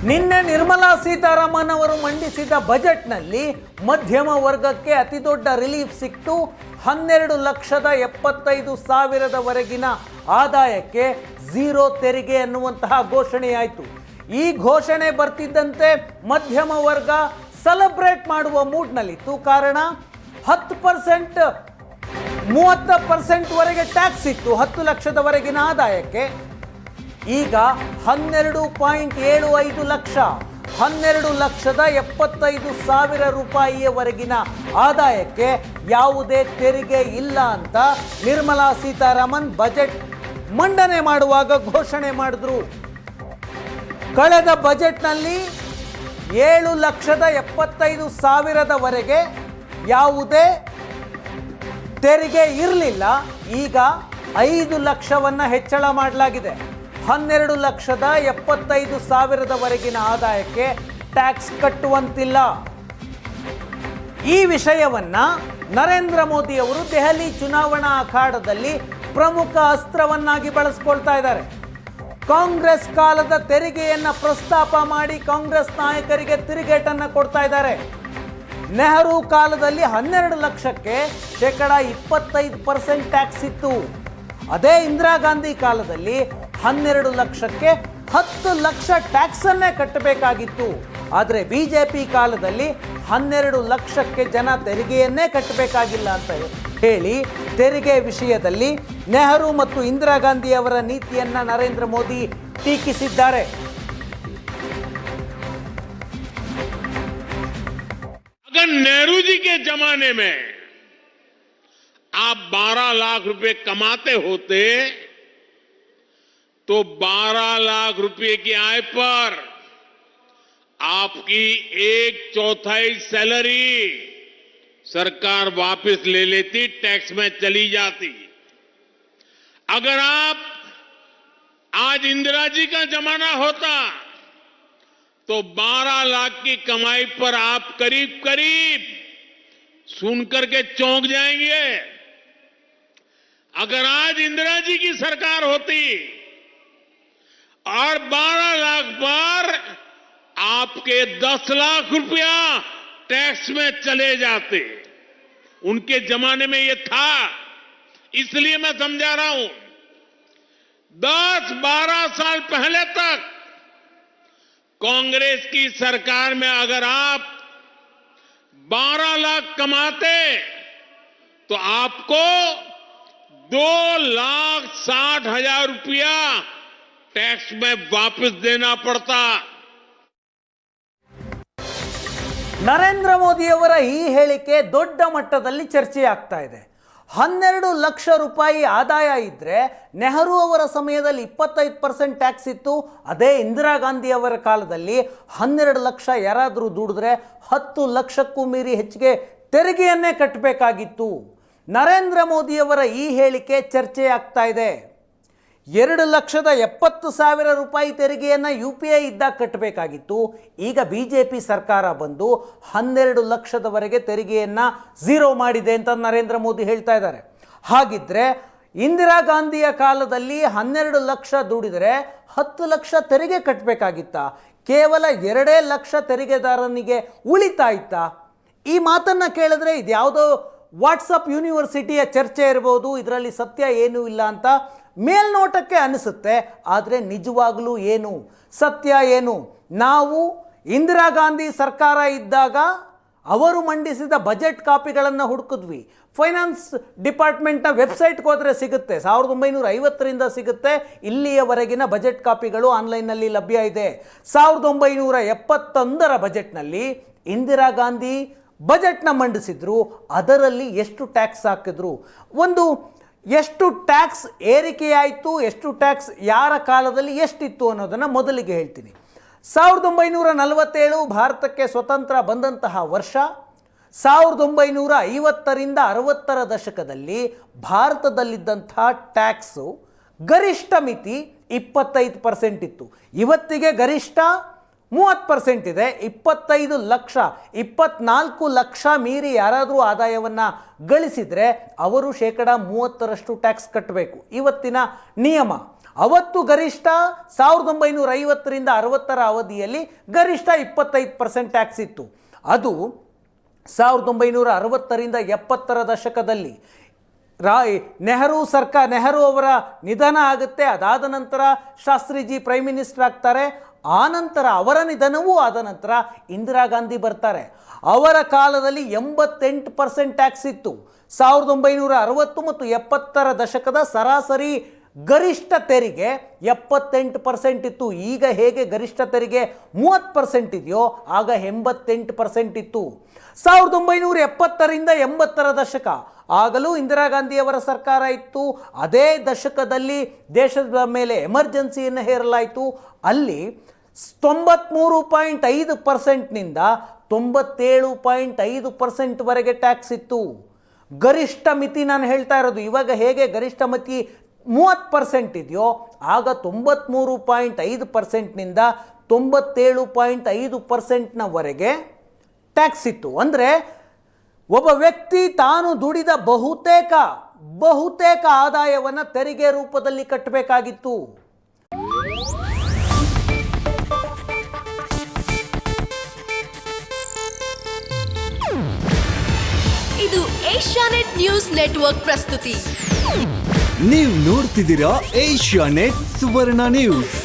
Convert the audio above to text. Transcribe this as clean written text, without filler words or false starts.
ನಿನ್ನೆ ನಿರ್ಮಲಾ ಸೀತಾರಾಮನ್ ಅವರು ಮಂಡಿಸಿದ ಬಜೆಟ್ನಲ್ಲಿ ಮಧ್ಯಮ ವರ್ಗಕ್ಕೆ ಅತಿದೊಡ್ಡ ರಿಲೀಫ್ ಸಿಕ್ತು. 12,75,000ವರೆಗಿನ ಆದಾಯಕ್ಕೆ ಝೀರೋ ತೆರಿಗೆ ಅನ್ನುವಂತಹ ಘೋಷಣೆಯಾಯಿತು. ಈ ಘೋಷಣೆ ಬರ್ತಿದ್ದಂತೆ ಮಧ್ಯಮ ವರ್ಗ ಸೆಲೆಬ್ರೇಟ್ ಮಾಡುವ ಮೂಡ್ನಲ್ಲಿತ್ತು. ಕಾರಣ 10% 30%ವರೆಗೆ ಟ್ಯಾಕ್ಸ್ ಇತ್ತು 10 ಲಕ್ಷದವರೆಗಿನ ಆದಾಯಕ್ಕೆ. ಈಗ 12.75 ಲಕ್ಷ 12,75,000 ರೂಪಾಯಿಯವರೆಗಿನ ಆದಾಯಕ್ಕೆ ಯಾವುದೇ ತೆರಿಗೆ ಇಲ್ಲ ಅಂತ ನಿರ್ಮಲಾ ಸೀತಾರಾಮನ್ ಬಜೆಟ್ ಮಂಡನೆ ಮಾಡುವಾಗ ಘೋಷಣೆ ಮಾಡಿದ್ರು. ಕಳೆದ ಬಜೆಟ್ನಲ್ಲಿ 7,75,000ವರೆಗೆ ಯಾವುದೇ ತೆರಿಗೆ ಇರಲಿಲ್ಲ. ಈಗ 5 ಲಕ್ಷವನ್ನು ಹೆಚ್ಚಳ ಮಾಡಲಾಗಿದೆ. 12,75,000ವರೆಗಿನ ಆದಾಯಕ್ಕೆ ಟ್ಯಾಕ್ಸ್ ಕಟ್ಟುವಂತಿಲ್ಲ. ಈ ವಿಷಯವನ್ನ ನರೇಂದ್ರ ಮೋದಿ ಅವರು ದೆಹಲಿ ಚುನಾವಣಾ ಅಖಾಡದಲ್ಲಿ ಪ್ರಮುಖ ಅಸ್ತ್ರವನ್ನಾಗಿ ಬಳಸಿಕೊಳ್ತಾ ಇದ್ದಾರೆ. ಕಾಂಗ್ರೆಸ್ ಕಾಲದ ತೆರಿಗೆಯನ್ನ ಪ್ರಸ್ತಾಪ ಮಾಡಿ ಕಾಂಗ್ರೆಸ್ ನಾಯಕರಿಗೆ ತಿರುಗೇಟನ್ನು ಕೊಡ್ತಾ ಇದ್ದಾರೆ. ನೆಹರು ಕಾಲದಲ್ಲಿ 12 ಲಕ್ಷಕ್ಕೆ 25% ಟ್ಯಾಕ್ಸ್ ಇತ್ತು. ಅದೇ ಇಂದಿರಾ ಗಾಂಧಿ ಕಾಲದಲ್ಲಿ 12 ಲಕ್ಷಕ್ಕೆ 10 ಲಕ್ಷ ಟ್ಯಾಕ್ಸನ್ನೇ ಕಟ್ಟಬೇಕಾಗಿತ್ತು. ಆದರೆ ಬಿಜೆಪಿ ಕಾಲದಲ್ಲಿ 12 ಲಕ್ಷಕ್ಕೆ ಜನ ತೆರಿಗೆಯನ್ನೇ ಕಟ್ಟಬೇಕಾಗಿಲ್ಲ ಅಂತ ಹೇಳಿ ತೆರಿಗೆ ವಿಷಯದಲ್ಲಿ ನೆಹರು ಮತ್ತು ಇಂದಿರಾ ಗಾಂಧಿ ಅವರ ನೀತಿಯನ್ನ ನರೇಂದ್ರ ಮೋದಿ ಟೀಕಿಸಿದ್ದಾರೆ. अगर नेहरू जी के जमाने में आप 12 लाख रुपए कमाते होते तो 12 लाख रुपए की आय पर आपकी 1/4 सैलरी सरकार वापस ले लेती, टैक्स में चली जाती. अगर आप आज इंदिरा जी का जमाना होता तो 12 लाख की कमाई पर आप करीब करीब सुनकर के चौंक जाएंगे. अगर आज इंदिरा जी की सरकार होती और 12 लाख पर आपके 10 लाख रुपया टैक्स में चले जाते. उनके जमाने में ये था, इसलिए मैं समझा रहा हूं. 10-12 साल पहले तक कांग्रेस की सरकार में अगर आप 12 लाख कमाते तो आपको 2,60,000 रुपया टैक्स में वापस देना पड़ता. ನರೇಂದ್ರ ಮೋದಿಯವರ ಈ ಹೇಳಿಕೆ ದೊಡ್ಡ ಮಟ್ಟದಲ್ಲಿ ಚರ್ಚೆ ಆಗ್ತಾ ಇದೆ. 12 ಲಕ್ಷ ರೂಪಾಯಿ ಆದಾಯ ಇದ್ದರೆ ನೆಹರು ಅವರ ಸಮಯದಲ್ಲಿ 25% ಟ್ಯಾಕ್ಸ್ ಇತ್ತು. ಅದೇ ಇಂದಿರಾ ಗಾಂಧಿ ಅವರ ಕಾಲದಲ್ಲಿ 12 ಲಕ್ಷ ಯಾರಾದರೂ ದುಡಿದ್ರೆ 10 ಲಕ್ಷಕ್ಕೂ ಮೀರಿ ಹೆಚ್ಚಿಗೆ ತೆರಿಗೆಯನ್ನೇ ಕಟ್ಟಬೇಕಾಗಿತ್ತು. ನರೇಂದ್ರ ಮೋದಿಯವರ ಈ ಹೇಳಿಕೆ ಚರ್ಚೆ ಆಗ್ತಾ ಇದೆ. 2,70,000 ರೂಪಾಯಿ ತೆರಿಗೆಯನ್ನು UPI ಇದ್ದಾಗ ಕಟ್ಟಬೇಕಾಗಿತ್ತು. ಈಗ BJP ಸರ್ಕಾರ ಬಂದು 12 ಲಕ್ಷದವರೆಗೆ ತೆರಿಗೆಯನ್ನು ಝೀರೋ ಮಾಡಿದೆ ಅಂತ ನರೇಂದ್ರ ಮೋದಿ ಹೇಳ್ತಾ ಇದ್ದಾರೆ. ಹಾಗಿದ್ರೆ ಇಂದಿರಾ ಗಾಂಧಿಯ ಕಾಲದಲ್ಲಿ 12 ಲಕ್ಷ ದುಡಿದರೆ 10 ಲಕ್ಷ ತೆರಿಗೆ ಕಟ್ಟಬೇಕಾಗಿತ್ತಾ? ಕೇವಲ 2 ಲಕ್ಷ ತೆರಿಗೆದಾರನಿಗೆ ಉಳಿತಾಯಿತಾ? ಈ ಮಾತನ್ನು ಕೇಳಿದ್ರೆ ಇದ್ಯಾವುದೋ ವಾಟ್ಸಪ್ ಯೂನಿವರ್ಸಿಟಿಯ ಚರ್ಚೆ ಇರಬಹುದು, ಇದರಲ್ಲಿ ಸತ್ಯ ಏನೂ ಇಲ್ಲ ಅಂತ ಮೇಲ್ನೋಟಕ್ಕೆ ಅನಿಸುತ್ತೆ. ಆದರೆ ನಿಜವಾಗಲೂ ಏನು ಸತ್ಯ ಏನು? ನಾವು ಇಂದಿರಾ ಗಾಂಧಿ ಸರ್ಕಾರ ಇದ್ದಾಗ ಅವರು ಮಂಡಿಸಿದ ಬಜೆಟ್ ಕಾಪಿಗಳನ್ನು ಹುಡುಕಿದ್ವಿ. ಫೈನಾನ್ಸ್ ಡಿಪಾರ್ಟ್ಮೆಂಟ್ನ ವೆಬ್ಸೈಟ್ಗೆ ಹೋದರೆ ಸಿಗುತ್ತೆ. 1950ರಿಂದ ಸಿಗುತ್ತೆ. ಇಲ್ಲಿಯವರೆಗಿನ ಬಜೆಟ್ ಕಾಪಿಗಳು ಆನ್ಲೈನ್ನಲ್ಲಿ ಲಭ್ಯ ಇದೆ. 1971ರ ಬಜೆಟ್ನಲ್ಲಿ ಇಂದಿರಾ ಗಾಂಧಿ ಬಜೆಟ್ನ ಮಂಡಿಸಿದ್ರು. ಅದರಲ್ಲಿ ಎಷ್ಟು ಟ್ಯಾಕ್ಸ್ ಹಾಕಿದ್ರು, ಎಷ್ಟು ಟ್ಯಾಕ್ಸ್ ಏರಿಕೆಯಾಯಿತು, ಎಷ್ಟು ಟ್ಯಾಕ್ಸ್ ಯಾರ ಕಾಲದಲ್ಲಿ ಎಷ್ಟಿತ್ತು ಅನ್ನೋದನ್ನು ಮೊದಲಿಗೆ ಹೇಳ್ತೀನಿ. 1947 ಭಾರತಕ್ಕೆ ಸ್ವತಂತ್ರ ಬಂದಂತಹ ವರ್ಷ. 1950ರಿಂದ 60ರ ದಶಕದಲ್ಲಿ ಭಾರತದಲ್ಲಿದ್ದಂತಹ ಟ್ಯಾಕ್ಸು ಗರಿಷ್ಠ ಮಿತಿ 25% ಇತ್ತು. ಇವತ್ತಿಗೆ ಗರಿಷ್ಠ 30% ಇದೆ. 25 ಲಕ್ಷ 24 ಲಕ್ಷ ಮೀರಿ ಯಾರಾದರೂ ಆದಾಯವನ್ನು ಗಳಿಸಿದರೆ ಅವರು 30% ಟ್ಯಾಕ್ಸ್ ಕಟ್ಟಬೇಕು. ಇವತ್ತಿನ ನಿಯಮ. ಅವತ್ತು ಗರಿಷ್ಠ 1950ರಿಂದ 60ರ ಅವಧಿಯಲ್ಲಿ ಗರಿಷ್ಠ 25% ಟ್ಯಾಕ್ಸ್ ಇತ್ತು. ಅದು 1960ರಿಂದ 70ರ ದಶಕದಲ್ಲಿ ನೆಹರು ಅವರ ನಿಧನ ಆಗುತ್ತೆ. ಅದಾದ ನಂತರ ಶಾಸ್ತ್ರಿಜಿ ಪ್ರೈಮ್ ಮಿನಿಸ್ಟರ್ ಆಗ್ತಾರೆ. ಆ ನಂತರ ಅವರ ನಿಧನವೂ ಆದ ನಂತರ ಇಂದಿರಾ ಗಾಂಧಿ ಬರ್ತಾರೆ. ಅವರ ಕಾಲದಲ್ಲಿ 88% ಟ್ಯಾಕ್ಸ್ ಇತ್ತು. 1960 ಮತ್ತು 70ರ ದಶಕದ ಸರಾಸರಿ ಗರಿಷ್ಠ ತೆರಿಗೆ 78% ಇತ್ತು. ಈಗ ಹೇಗೆ ಗರಿಷ್ಠ ತೆರಿಗೆ 30% ಇದೆಯೋ ಆಗ 88% ಇತ್ತು. 1970ರಿಂದ 80ರ ದಶಕ ಆಗಲೂ ಇಂದಿರಾ ಗಾಂಧಿಯವರ ಸರ್ಕಾರ ಇತ್ತು. ಅದೇ ದಶಕದಲ್ಲಿ ದೇಶದ ಮೇಲೆ ಎಮರ್ಜೆನ್ಸಿಯನ್ನು ಹೇರಲಾಯಿತು. ಅಲ್ಲಿ 93.5%ನಿಂದ 97.5%ವರೆಗೆ ಟ್ಯಾಕ್ಸ್ ಇತ್ತು. ಗರಿಷ್ಠ ಮಿತಿ ನಾನು ಹೇಳ್ತಾ ಇರೋದು. ಇವಾಗ ಹೇಗೆ ಗರಿಷ್ಠ ಮಿತಿ 30% ಇದೆಯೋ ಆಗ 93.5%ನಿಂದ 97.5%ನವರೆಗೆ ಟ್ಯಾಕ್ಸ್ ಇತ್ತು. ಅಂದರೆ ಒಬ್ಬ ವ್ಯಕ್ತಿ ತಾನು ದುಡಿದ ಬಹುತೇಕ ಆದಾಯವನ್ನು ತೆರಿಗೆ ರೂಪದಲ್ಲಿ ಕಟ್ಟಬೇಕಾಗಿತ್ತು. ಇದು ಏಷ್ಯಾನೆಟ್ ನ್ಯೂಸ್ ನೆಟ್ವರ್ಕ್ ಪ್ರಸ್ತುತಿ. ನೀವು ನೋಡ್ತಿದ್ದೀರಾ ಏಷ್ಯಾನೆಟ್ ಸುವರ್ಣ ನ್ಯೂಸ್.